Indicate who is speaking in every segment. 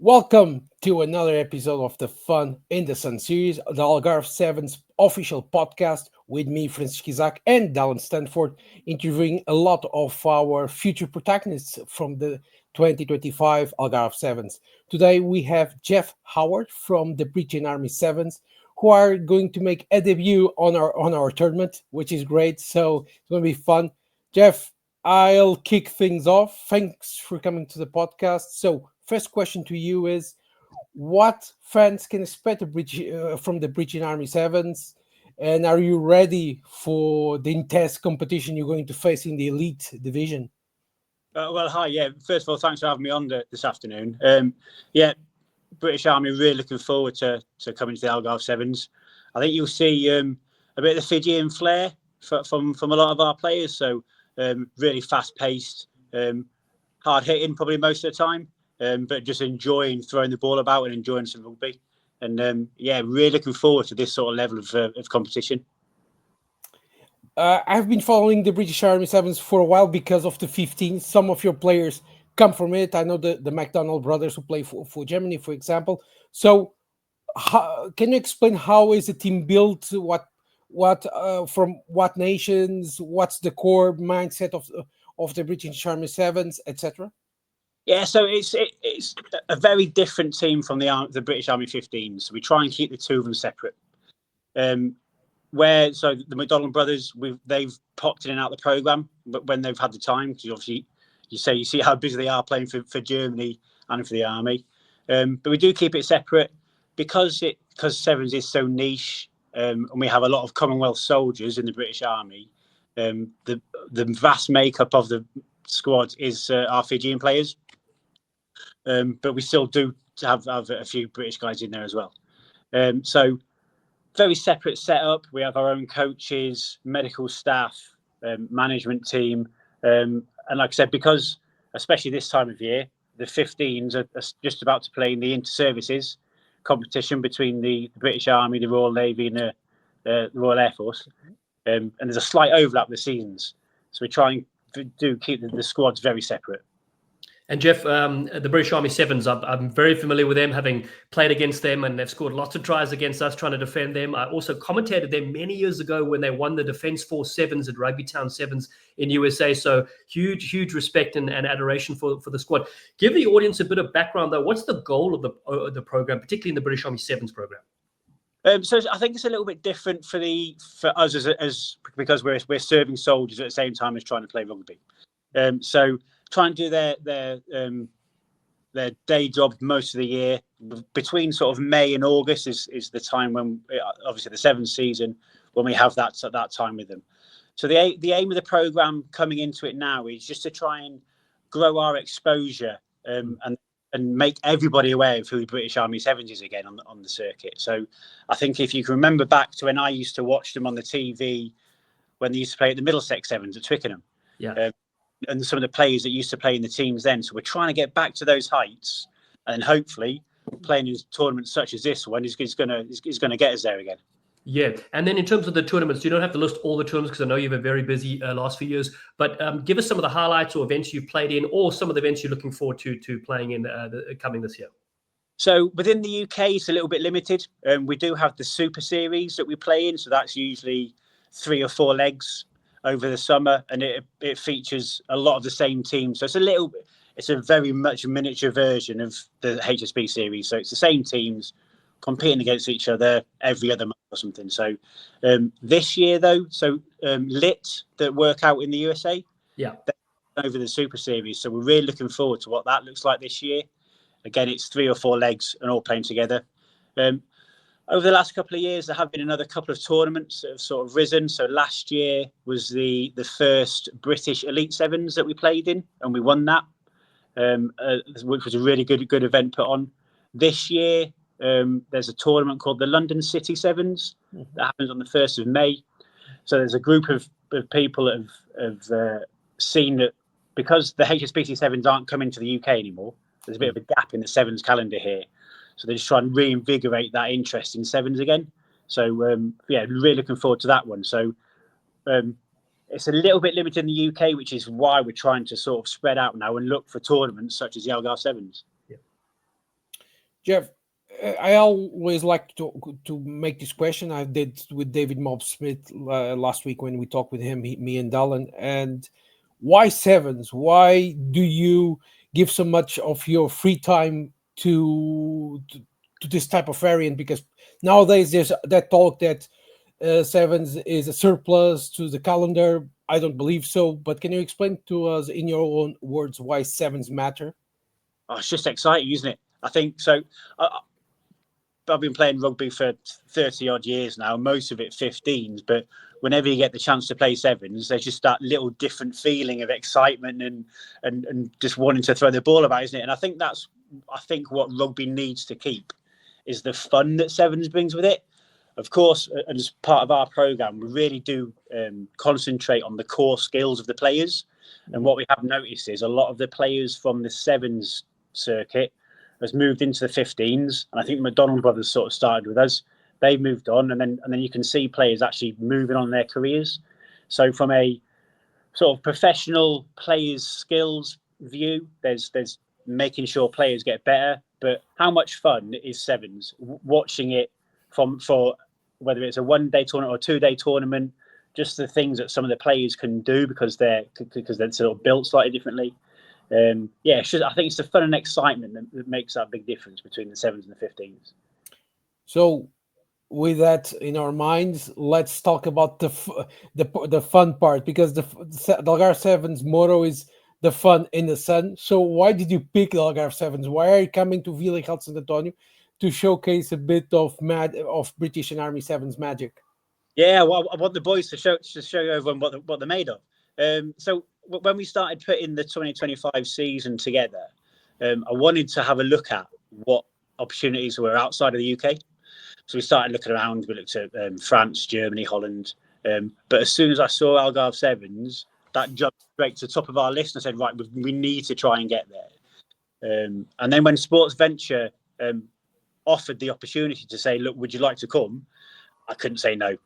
Speaker 1: Welcome to another episode of the Fun in the Sun series, the Algarve Sevens official podcast with me, Francisco Isaac, and Dallen Stanford, interviewing a lot of our future protagonists from the 2025 Algarve Sevens. Today we have Jeff Howard from the British Army Sevens, who are going to make a debut on our tournament, which is great. So it's going to be fun. Jeff, I'll kick things off. Thanks for coming to the podcast. So, first question to you is, what fans can expect from the British Army Sevens, and are you ready for the intense competition you're going to face in the elite division?
Speaker 2: Hi. Yeah, first of all, thanks for having me on this afternoon. Yeah, British Army, really looking forward to coming to the Algarve Sevens. I think you'll see a bit of the Fijian flair from a lot of our players. So really fast paced, hard hitting probably most of the time, but just enjoying throwing the ball about and enjoying some rugby. And yeah, really looking forward to this sort of level of competition.
Speaker 1: I've been following the British Army Sevens for a while because of the 15. Some of your players come from it. I know the McDonald brothers who play for Germany, for example. So, can you explain how is the team built? What from what nations? What's the core mindset of the British Army Sevens, etc.?
Speaker 2: Yeah, so it's a very different team from the British Army 15s. So we try and keep the two of them separate. So the McDonald brothers, they've popped in and out the program, but when they've had the time, because obviously you see how busy they are playing for Germany and for the Army. But we do keep it separate because Sevens is so niche, and we have a lot of Commonwealth soldiers in the British Army. The vast makeup of the squad is our Fijian players, but we still do have a few British guys in there as well. So very separate setup. We have our own coaches, medical staff, management team, and like I said, because especially this time of year, the 15s are just about to play in the inter-services competition between the British Army, the Royal Navy, and the Royal Air Force, and there's a slight overlap with the seasons, so we try and do keep the squads very separate.
Speaker 3: And Jeff, the British Army Sevens, I'm very familiar with them, having played against them, and they've scored lots of tries against us trying to defend them. I also commentated them many years ago when they won the Defence Force Sevens at Rugby Town Sevens in USA. So huge respect and adoration for the squad. Give the audience a bit of background, though. What's the goal of the program, particularly in the British Army Sevens program?
Speaker 2: So I think it's a little bit different for us as because we're serving soldiers at the same time as trying to play rugby. So try and do their day job most of the year. Between sort of May and August is the time when, obviously, the Sevens season, when we have that time with them. So the aim of the program coming into it now is just to try and grow our exposure and make everybody aware of who the British Army Sevens is again on the circuit. So I think if you can remember back to when I used to watch them on the TV when they used to play at the Middlesex Sevens at Twickenham.
Speaker 3: Yeah.
Speaker 2: And some of the players that used to play in the teams then. So we're trying to get back to those heights, and hopefully playing in tournaments such as this one is going to get us there again.
Speaker 3: Yeah, and then in terms of the tournaments, you don't have to list all the tournaments because I know you've been very busy last few years, but give us some of the highlights or events you've played in, or some of the events you're looking forward to playing in coming this year.
Speaker 2: So within the UK, it's a little bit limited. We do have the Super Series that we play in, so that's usually 3 or 4 legs over the summer, and it features a lot of the same teams. So it's a very much miniature version of the HSB series. So it's the same teams competing against each other every other month or something. So this year though, Lit that work out in the USA,
Speaker 3: yeah,
Speaker 2: over the Super Series. So we're really looking forward to what that looks like this year. Again, it's 3 or 4 legs and all playing together. Over the last couple of years, there have been another couple of tournaments that have sort of risen. So last year was the first British Elite Sevens that we played in, and we won that, which was a really good event put on. This year, there's a tournament called the London City Sevens that happens on the 1st of May. So there's a group of people that have seen that because the HSBC Sevens aren't coming to the UK anymore, there's a bit of a gap in the Sevens calendar here. So they just try and reinvigorate that interest in Sevens again. So, really looking forward to that one. So it's a little bit limited in the UK, which is why we're trying to sort of spread out now and look for tournaments such as the Algarve Sevens.
Speaker 3: Yeah.
Speaker 1: Jeff, I always like to make this question. I did with David Mob Smith last week when we talked with him, me and Dallen. And why sevens? Why do you give so much of your free time to this type of variant? Because nowadays there's that talk that sevens is a surplus to the calendar. I don't believe so. But can you explain to us in your own words why sevens matter?
Speaker 2: Oh, it's just exciting, isn't it? I think so. I've been playing rugby for 30 odd years now, most of it 15s, but whenever you get the chance to play sevens, there's just that little different feeling of excitement and just wanting to throw the ball about, isn't it? And I think what rugby needs to keep is the fun that sevens brings with it. Of course, as part of our programme, we really do concentrate on the core skills of the players. And what we have noticed is a lot of the players from the sevens circuit has moved into the 15s, and I think the McDonald brothers sort of started with us. They've moved on, and then you can see players actually moving on in their careers. So from a sort of professional players' skills view, there's making sure players get better. But how much fun is sevens? Watching it for whether it's a 1-day tournament or a 2-day tournament, just the things that some of the players can do because they're sort of built slightly differently. I think it's the fun and excitement that makes that big difference between the sevens and the 15s.
Speaker 1: So, with that in our minds, let's talk about the fun part, because the Algarve Sevens motto is the fun in the sun. So, why did you pick the Algarve Sevens? Why are you coming to Vila Real Sant Antonio to showcase a bit of British and Army Sevens magic?
Speaker 2: Yeah, well, I want the boys to show everyone what they're made of. So when we started putting the 2025 season together, I wanted to have a look at what opportunities were outside of the UK. So we started looking around. We looked at France, Germany, Holland. But as soon as I saw Algarve Sevens, that jumped straight to the top of our list. And I said, right, we need to try and get there. And then when Sports Venture offered the opportunity to say, look, would you like to come? I couldn't say no.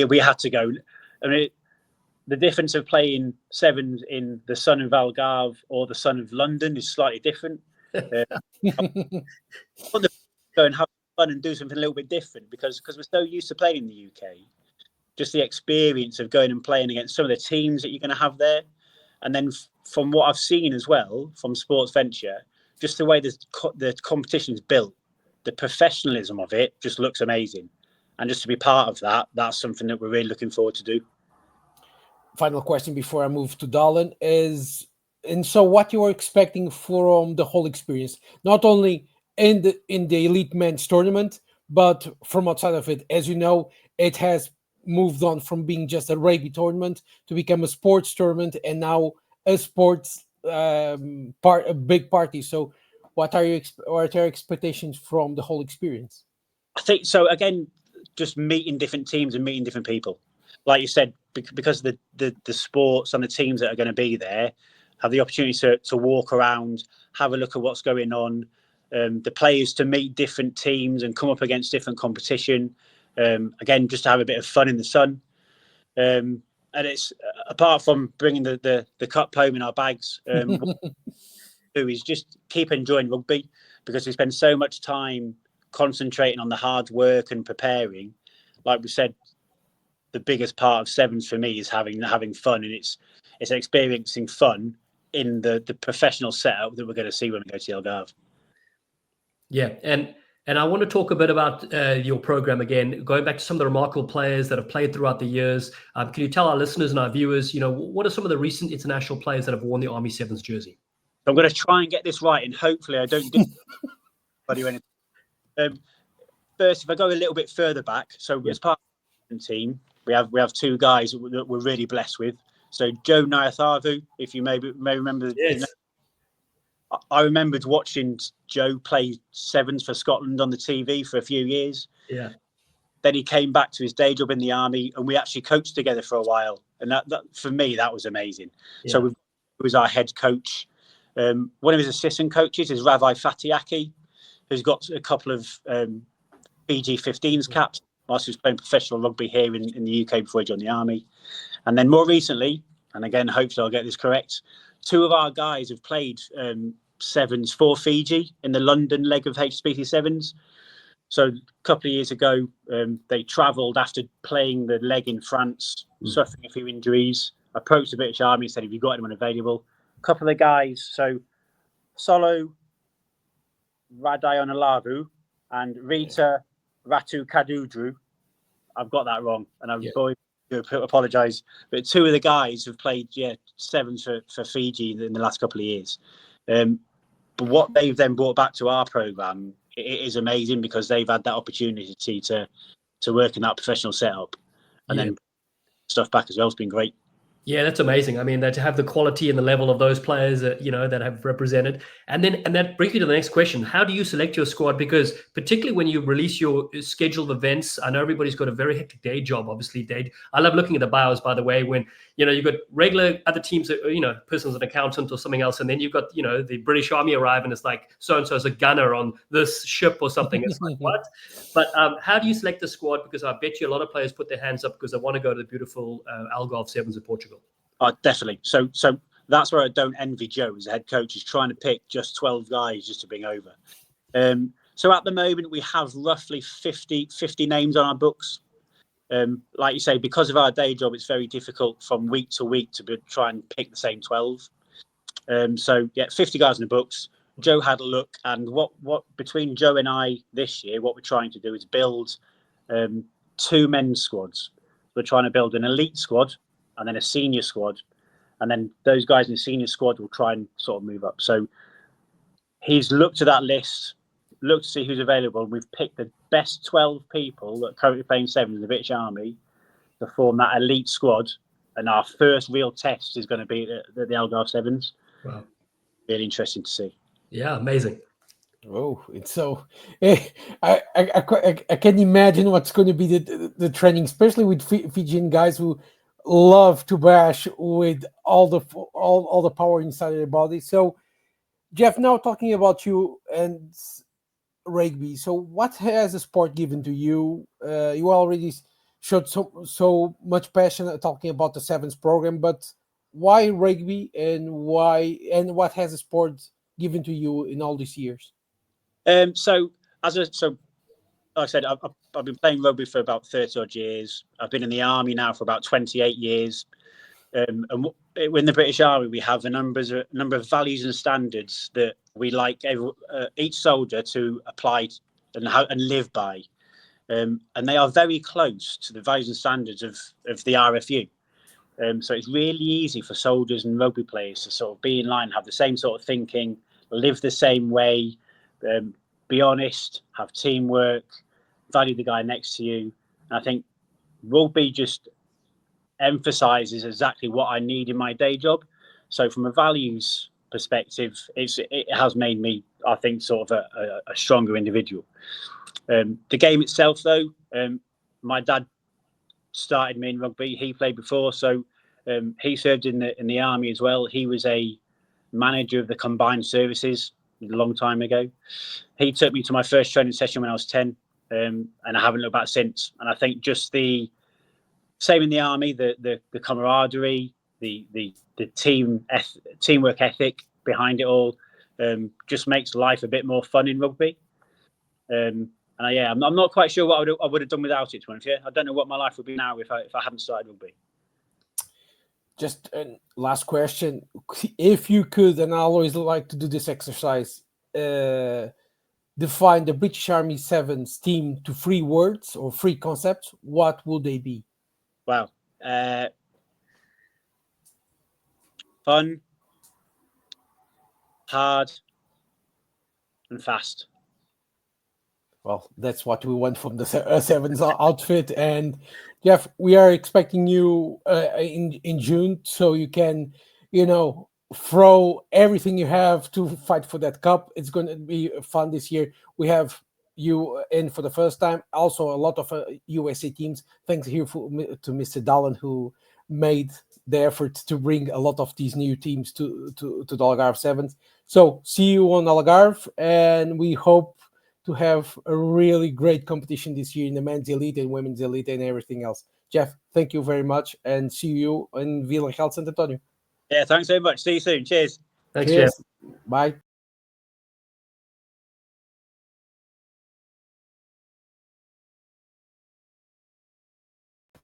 Speaker 2: We had to go. I mean, the difference of playing sevens in the sun of Algarve or the sun of London is slightly different. I want to go and have fun and do something a little bit different because we're so used to playing in the UK. Just the experience of going and playing against some of the teams that you're going to have there. And then from what I've seen as well from Sports Venture, just the way the competition is built, the professionalism of it just looks amazing. And just to be part of that, that's something that we're really looking forward to do.
Speaker 1: Final question before I move to Dallen is, and so what you are expecting from the whole experience, not only in the elite men's tournament, but from outside of it. As you know, it has moved on from being just a rugby tournament to become a sports tournament, and now a sports a big party. So, what are your expectations from the whole experience?
Speaker 2: I think so. Again, just meeting different teams and meeting different people. Like you said, because the sports and the teams that are going to be there have the opportunity to walk around, have a look at what's going on, the players to meet different teams and come up against different competition. Again, just to have a bit of fun in the sun. And it's apart from bringing the cup home in our bags, what we do is just keep enjoying rugby because we spend so much time concentrating on the hard work and preparing. Like we said, the biggest part of sevens for me is having fun, and it's experiencing fun in the professional setup that we're going to see when we go to the Algarve.
Speaker 3: Yeah, and I want to talk a bit about your program again, going back to some of the remarkable players that have played throughout the years. Can you tell our listeners and our viewers, what are some of the recent international players that have worn the Army Sevens jersey?
Speaker 2: I'm going to try and get this right, and hopefully I don't do anything. First, if I go a little bit further back, so as part of the team, we have two guys that we're really blessed with. So Joe Nyathavu, if you may remember.
Speaker 3: Yes.
Speaker 2: I remembered watching Joe play sevens for Scotland on the TV for a few years.
Speaker 3: Yeah.
Speaker 2: Then he came back to his day job in the army, and we actually coached together for a while. And that for me, that was amazing. Yeah. So he was our head coach. One of his assistant coaches is Ravi Fatiaki, who's got a couple of PG 15s caps whilst he was playing professional rugby here in the UK before he joined the army. And then more recently, and again, hopefully I'll get this correct, two of our guys have played sevens for Fiji in the London leg of HSBC sevens. So a couple of years ago, they travelled after playing the leg in France, suffering a few injuries, approached the British Army and said, have you got anyone available? A couple of guys, so Solo Radayonalavu and Rita Ratu Kadudru. I've got that wrong, and I apologise. But two of the guys have played sevens for Fiji in the last couple of years. But what they've then brought back to our programme, it is amazing because they've had that opportunity to work in that professional setup and then stuff back as well. It's been great.
Speaker 3: Yeah, that's amazing. I mean, to have the quality and the level of those players that that have represented, and that brings me to the next question: how do you select your squad? Because particularly when you release your schedule of events, I know everybody's got a very hectic day job. Obviously, I love looking at the bios. By the way, when you've got regular other teams, person's an accountant or something else, and then you've got the British Army arrive, and it's like so and so is a gunner on this ship or something. It's like what? But how do you select the squad? Because I bet you a lot of players put their hands up because they want to go to the beautiful Algarve Sevens of Portugal.
Speaker 2: Definitely. So that's where I don't envy Joe as the head coach. He's trying to pick just 12 guys just to bring over. So at the moment, we have roughly 50 names on our books. Like you say, because of our day job, it's very difficult from week to week to try and pick the same 12. 50 guys in the books. Joe had a look, and what between Joe and I this year, what we're trying to do is build 2 men's squads. We're trying to build an elite squad and then a senior squad, and then those guys in the senior squad will try and sort of move up. So he's looked at that list, looked to see who's available, and we've picked the best 12 people that are currently playing sevens in the British Army to form that elite squad. And our first real test is going to be the Algarve Sevens.
Speaker 3: Wow.
Speaker 2: Really interesting to see.
Speaker 3: Yeah, amazing.
Speaker 1: Oh, it's so. I can imagine what's going to be the training, especially with Fijian guys who love to bash with all the power inside their body. So, Jeff, now talking about you and rugby. So, what has the sport given to you? You already showed so much passion talking about the sevens program, but why rugby and what has the sport given to you in all these years?
Speaker 2: Like I said, I've been playing rugby for about 30 odd years. I've been in the army now for about 28 years. And in the British Army, we have a number of values and standards that we like each soldier to apply and live by. And they are very close to the values and standards of the RFU. So it's really easy for soldiers and rugby players to sort of be in line, have the same sort of thinking, live the same way, be honest, have teamwork, value the guy next to you. And I think rugby just emphasizes exactly what I need in my day job. So from a values perspective, it has made me, I think, sort of a stronger individual. The game itself, though, my dad started me in rugby. He played before, so he served in the army as well. He was a manager of the combined services a long time ago. He took me to my first training session when I was 10, and I haven't looked back since. And I think just the same in the army, the camaraderie, the teamwork ethic behind it all, just makes life a bit more fun in rugby. I'm not quite sure what I would have done without it. I don't know what my life would be now if I hadn't started rugby.
Speaker 1: Just a last question. If you could, and I always like to do this exercise, define the British Army Sevens team to 3 words or 3 concepts, what would they be?
Speaker 2: Wow. Fun, hard, and fast.
Speaker 1: Well, that's what we want from the Sevens outfit. And Jeff, we are expecting you in June, so you can, throw everything you have to fight for that cup. It's going to be fun this year. We have you in for the first time. Also, a lot of USA teams. Thanks here to Mr. Dallen, who made the effort to bring a lot of these new teams to the Algarve Sevens. So see you on Algarve, and we hope to have a really great competition this year in the men's elite and women's elite and everything else. Jeff, thank you very much, and see you in Vila Real Sant Antonio.
Speaker 2: Yeah, thanks very much. See you soon. Cheers.
Speaker 3: Thanks,
Speaker 1: Cheers.
Speaker 3: Jeff.
Speaker 1: Bye.